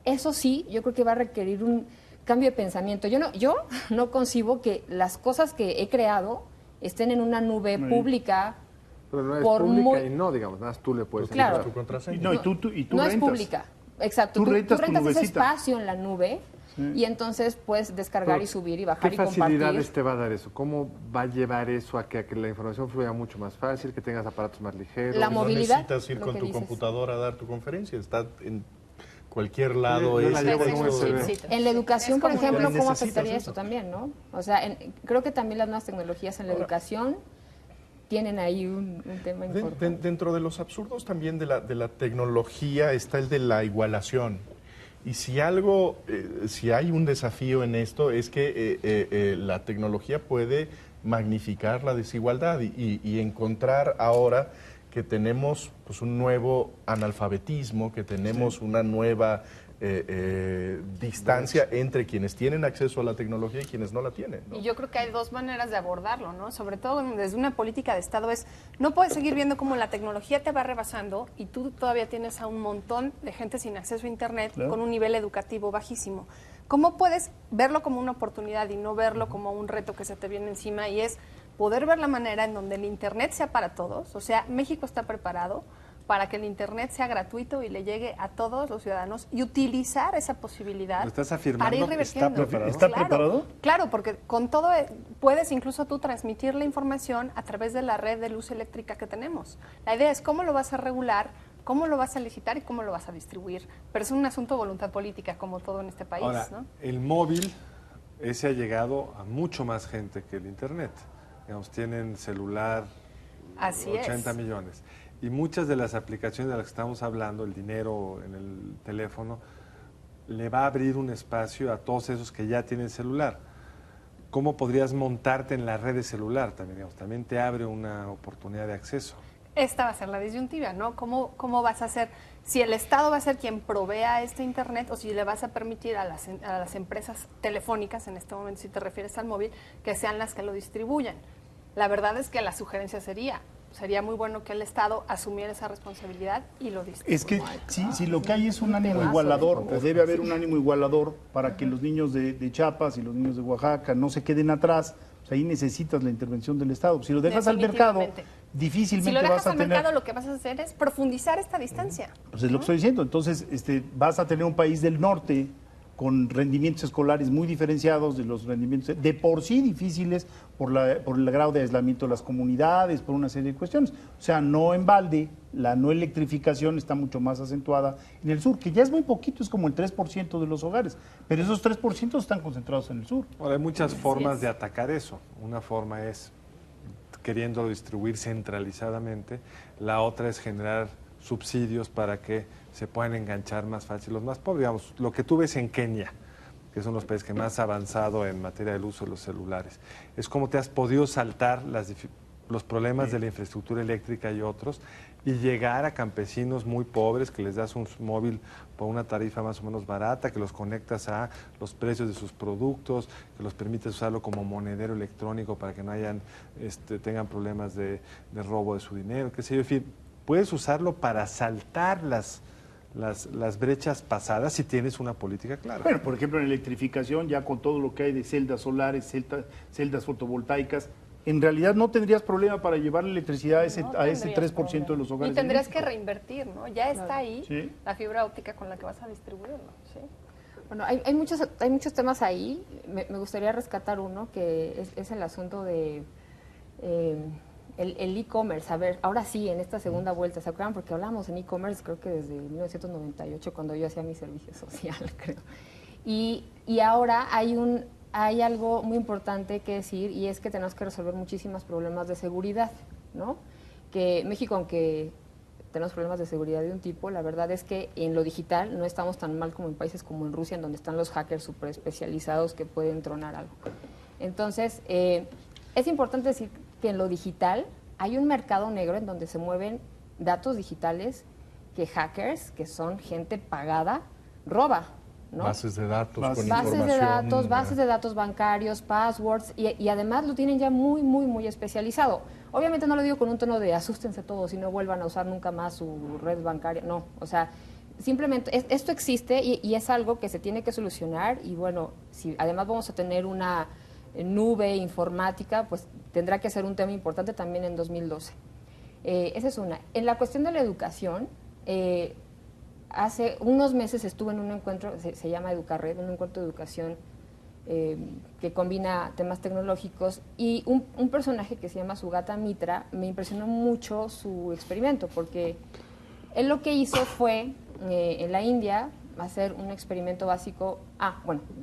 eso sí, yo creo que va a requerir un cambio de pensamiento. Yo no concibo que las cosas que he creado estén en una nube pública. Pero no es por pública muy- y no, digamos, nada más tú le puedes Claro. entrar. Tu contraseña. No, y tú No es rentas. pública. Exacto. Tú Tú rentas tu rentas ese nubecita. espacio en la nube y entonces puedes descargar Pero, y subir y bajar ¿Qué y compartir. facilidades te va a dar eso? ¿Cómo va a llevar eso a que la información fluya mucho más fácil, que tengas aparatos más ligeros? La No movilidad, necesitas ir lo con que tu dices. computadora a dar tu conferencia, está en cualquier lado. Yo la llevo en texto. USB. En la educación, Es por como ejemplo, lo ¿cómo necesitas afectaría eso. esto también, no? O sea, creo que también las nuevas tecnologías en la educación tienen ahí un tema importante. Dentro de los absurdos también de la tecnología está el de la igualación. Y si algo, si hay un desafío en esto, es que la tecnología puede magnificar la desigualdad y encontrar ahora que tenemos pues, un nuevo analfabetismo, que tenemos una nueva distancia entre quienes tienen acceso a la tecnología y quienes no la tienen, ¿no? Y yo creo que hay dos maneras de abordarlo, ¿no? Sobre todo desde una política de Estado no puedes seguir viendo cómo la tecnología te va rebasando y tú todavía tienes a un montón de gente sin acceso a Internet con un nivel educativo bajísimo. ¿Cómo puedes verlo como una oportunidad y no verlo como un reto que se te viene encima? Y es poder ver la manera en donde el Internet sea para todos. O sea, México está preparado para que el Internet sea gratuito y le llegue a todos los ciudadanos y utilizar esa posibilidad. ¿Lo estás afirmando? Para ir revirtiendo. ¿Está preparado? ¿Está preparado? Claro, porque con todo puedes incluso tú transmitir la información a través de la red de luz eléctrica que tenemos. La idea es cómo lo vas a regular, cómo lo vas a licitar y cómo lo vas a distribuir. Pero es un asunto de voluntad política, como todo en este país. Ahora, ¿no? el móvil, ese ha llegado a mucho más gente que el Internet. Digamos, tienen celular, Así 80 es. millones. Y muchas de las aplicaciones de las que estamos hablando, el dinero en el teléfono, le va a abrir un espacio a todos esos que ya tienen celular. ¿Cómo podrías montarte en la red de celular también? Digamos, también te abre una oportunidad de acceso. Esta va a ser la disyuntiva, ¿no? ¿Cómo vas a hacer? Si el Estado va a ser quien provea este Internet o si le vas a permitir a las empresas telefónicas, en este momento si te refieres al móvil, que sean las que lo distribuyan. La verdad es que la sugerencia sería muy bueno que el Estado asumiera esa responsabilidad y lo distribuyera. Es que si lo que hay es un ánimo temazo, igualador, o debe haber un ánimo igualador para que los niños de Chiapas y los niños de Oaxaca no se queden atrás, pues ahí necesitas la intervención del Estado. Si lo dejas al mercado, difícilmente Si lo vas dejas a al tener... mercado, lo que vas a hacer es profundizar esta distancia. Pues es lo que estoy diciendo. Entonces, vas a tener un país del norte con rendimientos escolares muy diferenciados de los rendimientos de por sí difíciles por el grado de aislamiento de las comunidades, por una serie de cuestiones. O sea, no en balde, la no electrificación está mucho más acentuada en el sur, que ya es muy poquito, es como el 3% de los hogares, pero esos 3% están concentrados en el sur. Ahora, hay muchas formas de atacar eso. Una forma es queriendo distribuir centralizadamente, la otra es generar subsidios para que se puedan enganchar más fácil los más pobres. Digamos, lo que tú ves en Kenia, que son los países que más ha avanzado en materia del uso de los celulares, es cómo te has podido saltar los problemas de la infraestructura eléctrica y otros y llegar a campesinos muy pobres que les das un móvil por una tarifa más o menos barata, que los conectas a los precios de sus productos, que los permites usarlo como monedero electrónico para que no tengan problemas de robo de su dinero, qué sé yo. En fin, puedes usarlo para saltar las brechas pasadas si tienes una política clara. Bueno, por ejemplo, en electrificación, ya con todo lo que hay de celdas solares, celdas fotovoltaicas, en realidad no tendrías problema para llevar la electricidad a ese 3% de los hogares. Y tendrías de que México. reinvertir, ¿no? Ya está ahí Sí. la fibra óptica con la que vas a distribuirlo, ¿sí? Bueno, hay muchos temas ahí. Me gustaría rescatar uno que es el asunto de el e-commerce. A ver, ahora sí, en esta segunda vuelta, ¿se acuerdan? Porque hablamos en e-commerce creo que desde 1998, cuando yo hacía mi servicio social, creo. Y ahora hay algo muy importante que decir, y es que tenemos que resolver muchísimos problemas de seguridad, ¿no? Que México, aunque tenemos problemas de seguridad de un tipo, la verdad es que en lo digital no estamos tan mal como en países como en Rusia, en donde están los hackers súper especializados que pueden tronar algo. Entonces, es importante decir que en lo digital hay un mercado negro en donde se mueven datos digitales que hackers, que son gente pagada, roba, ¿no? Bases de datos con Bases información. de datos, bases de datos bancarios, passwords, y además lo tienen ya muy, muy, muy especializado. Obviamente no lo digo con un tono de asústense todos y no vuelvan a usar nunca más su red bancaria, no, o sea, simplemente esto existe y es algo que se tiene que solucionar y bueno, si además vamos a tener una nube informática, pues tendrá que ser un tema importante también en 2012. Esa es una. En la cuestión de la educación, hace unos meses estuve en un encuentro, se llama Educarred, un encuentro de educación que combina temas tecnológicos y un personaje que se llama Sugata Mitra, me impresionó mucho su experimento porque él lo que hizo fue en la India hacer un experimento básico,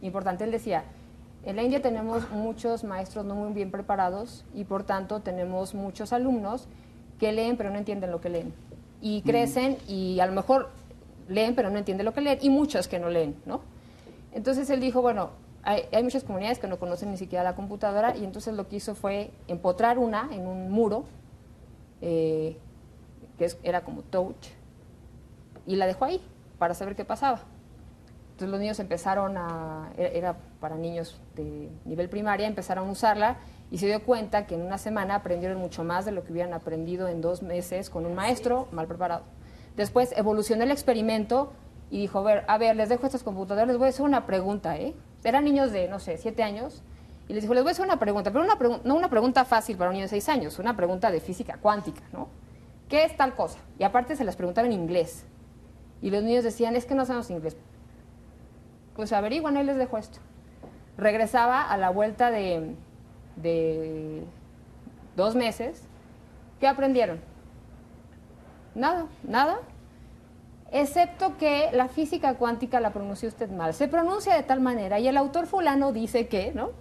importante, él decía, en la India tenemos muchos maestros no muy bien preparados y por tanto tenemos muchos alumnos que leen pero no entienden lo que leen y crecen y a lo mejor leen pero no entienden lo que leen y muchos que no leen, ¿no? Entonces él dijo, bueno, hay muchas comunidades que no conocen ni siquiera la computadora y entonces lo que hizo fue empotrar una en un muro era como touch y la dejó ahí para saber qué pasaba. Entonces los niños empezaron era para niños de nivel primaria, empezaron a usarla y se dio cuenta que en una semana aprendieron mucho más de lo que hubieran aprendido en 2 meses con un maestro mal preparado. Después evolucionó el experimento y dijo, a ver, les dejo estas computadoras, les voy a hacer una pregunta, ¿eh? Eran niños de, no sé, 7 años, y les dijo, les voy a hacer una pregunta, pero no una pregunta fácil para un niño de 6 años, una pregunta de física cuántica, ¿no? ¿Qué es tal cosa? Y aparte se las preguntaba en inglés. Y los niños decían, es que no sabemos inglés. Pues averiguan, ahí les dejo esto. Regresaba a la vuelta de 2 meses. ¿Qué aprendieron? Nada. Excepto que la física cuántica la pronunció usted mal. Se pronuncia de tal manera y el autor fulano dice que, ¿no?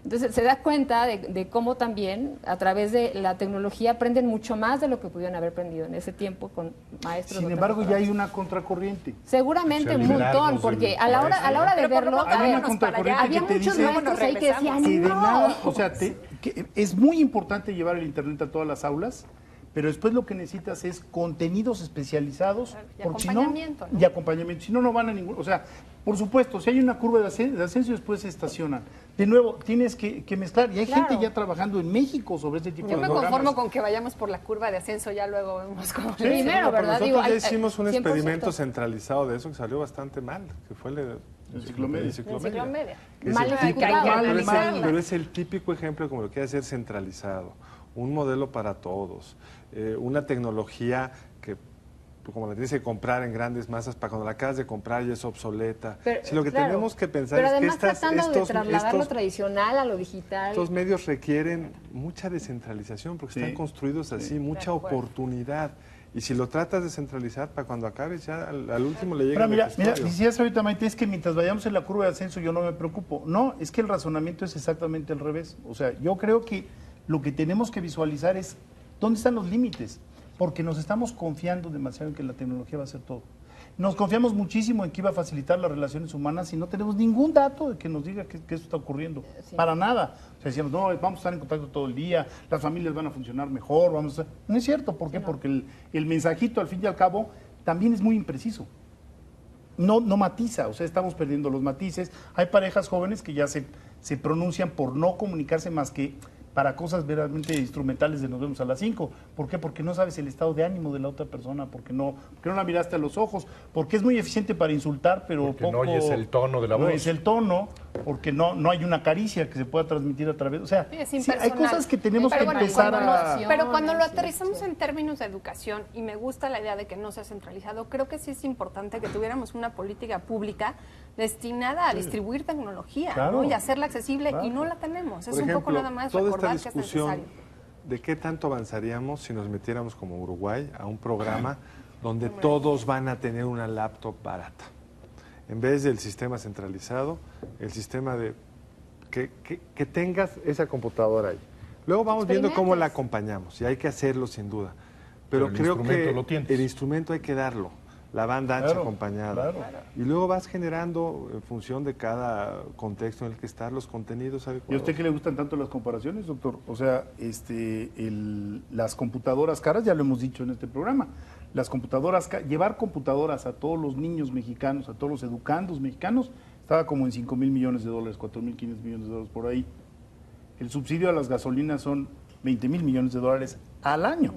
Entonces se da cuenta de cómo también a través de la tecnología aprenden mucho más de lo que pudieron haber aprendido en ese tiempo con maestros. Sin embargo, ya hay una contracorriente. Seguramente un montón, porque a la hora de verlo, hay una contracorriente había que te muchos dice maestros ahí que decían, que de no. nada, o sea, que es muy importante llevar el internet a todas las aulas, pero después lo que necesitas es contenidos especializados Y porque acompañamiento, ¿no? y acompañamiento, si no, no van a ningún, o sea, por supuesto, si hay una curva de ascenso, después se estacionan. De nuevo, tienes que mezclar, y hay Claro. gente ya trabajando en México sobre este tipo Yo de me programas. conformo con que vayamos por la curva de ascenso, ya luego vemos cómo. Sí, Primero, No, pero ¿verdad? nosotros ya Digo, hicimos un 100%. experimento centralizado de eso que salió bastante mal, que fue el Enciclomedia. Enciclomedia. Es Mal el típico, ejecutado. pero es el típico ejemplo como lo que hacer centralizado, un modelo para todos, una tecnología que como la tienes que comprar en grandes masas para cuando la acabas de comprar ya es obsoleta. Pero, Si lo que claro, tenemos que pensar pero es que además tratando de trasladar lo estos tradicional a lo digital. medios requieren mucha descentralización porque Sí. están construidos así, mucha oportunidad. Y si lo tratas de centralizar, para cuando acabes ya al último le llega Pero el mira, vejestorio. decías ahorita, Maite, es que mientras vayamos en la curva de ascenso yo no me preocupo. No, es que el razonamiento es exactamente al revés. O sea, yo creo que lo que tenemos que visualizar es dónde están los límites, porque nos estamos confiando demasiado en que la tecnología va a hacer todo. Nos confiamos muchísimo en que iba a facilitar las relaciones humanas y no tenemos ningún dato de que nos diga que eso está ocurriendo. Sí. Para nada. O sea, decíamos, no, vamos a estar en contacto todo el día, las familias van a funcionar mejor, vamos a... No es cierto, ¿por qué? Porque el mensajito, al fin y al cabo, también es muy impreciso. No matiza, o sea, estamos perdiendo los matices. Hay parejas jóvenes que ya se pronuncian por no comunicarse más que para cosas verdaderamente instrumentales de nos vemos a las 5. ¿Por qué? Porque no sabes el estado de ánimo de la otra persona, porque no la miraste a los ojos, porque es muy eficiente para insultar, pero Porque poco... no oyes el tono de la no voz. es el tono, porque no hay una caricia que se pueda transmitir a través... O sea, Sí, es sí, hay impersonal. cosas que tenemos Pero que bueno, empezar cuando a... Pero cuando lo Sí, aterrizamos sí. en términos de educación, y me gusta la idea de que no sea centralizado, creo que sí es importante que tuviéramos una política pública destinada a distribuir tecnología, Claro. ¿no? Y hacerla accesible, Claro. y no la tenemos. Es Por un poco ejemplo, nada más toda recordar esta que es discusión necesario. de qué tanto avanzaríamos si nos metiéramos como Uruguay a un programa donde todos van a tener una laptop barata. En vez del sistema centralizado, el sistema de que tengas esa computadora ahí. Luego vamos viendo cómo la acompañamos y hay que hacerlo sin duda. Pero el creo instrumento que lo tienes. el instrumento hay que darlo, la banda ancha Claro, acompañada. claro. Y luego vas generando, en función de cada contexto en el que estás, los contenidos ¿Y a adecuados. usted qué le gustan tanto las comparaciones, doctor? O sea, las computadoras caras, ya lo hemos dicho en este programa, las computadoras, llevar computadoras a todos los niños mexicanos, a todos los educandos mexicanos, estaba como en $5,000 millones, 4,500 millones de dólares por ahí. El subsidio a las gasolinas son $20,000 millones al año.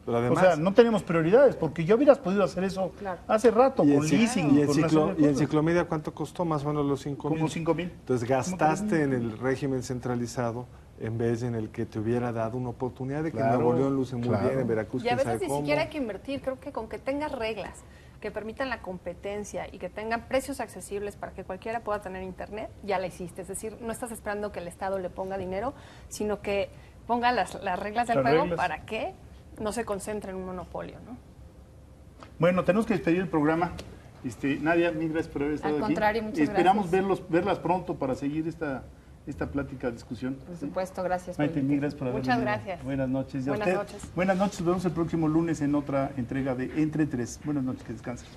Pero además, o sea, no tenemos prioridades, porque yo hubieras podido hacer eso Claro. hace rato, y con leasing, y con una serie de y cosas. enciclomedia, ¿cuánto costó? Más o menos los 5,000. Como 5,000. Entonces gastaste en el régimen centralizado en vez en el que te hubiera dado una oportunidad de que Claro, en Nuevo León luce muy claro. bien, en Veracruz, Y a quién sabe veces ni cómo. siquiera hay que invertir, creo que con que tengas reglas que permitan la competencia y que tengan precios accesibles para que cualquiera pueda tener internet, ya la hiciste. Es decir, no estás esperando que el Estado le ponga dinero, sino que ponga las reglas del Las juego reglas. para que no se concentre en un monopolio, ¿no? Bueno, tenemos que despedir el programa. Nadia, mil gracias por haber estado Al aquí. contrario, muchas Esperamos gracias. verlas pronto para seguir esta plática, discusión. Por supuesto, gracias. por Maite, la mil gracias por haber Muchas venido. gracias. Buenas noches. Y a Buenas usted, noches. Buenas noches. Nos vemos el próximo lunes en otra entrega de Entre Tres. Buenas noches, que descansen.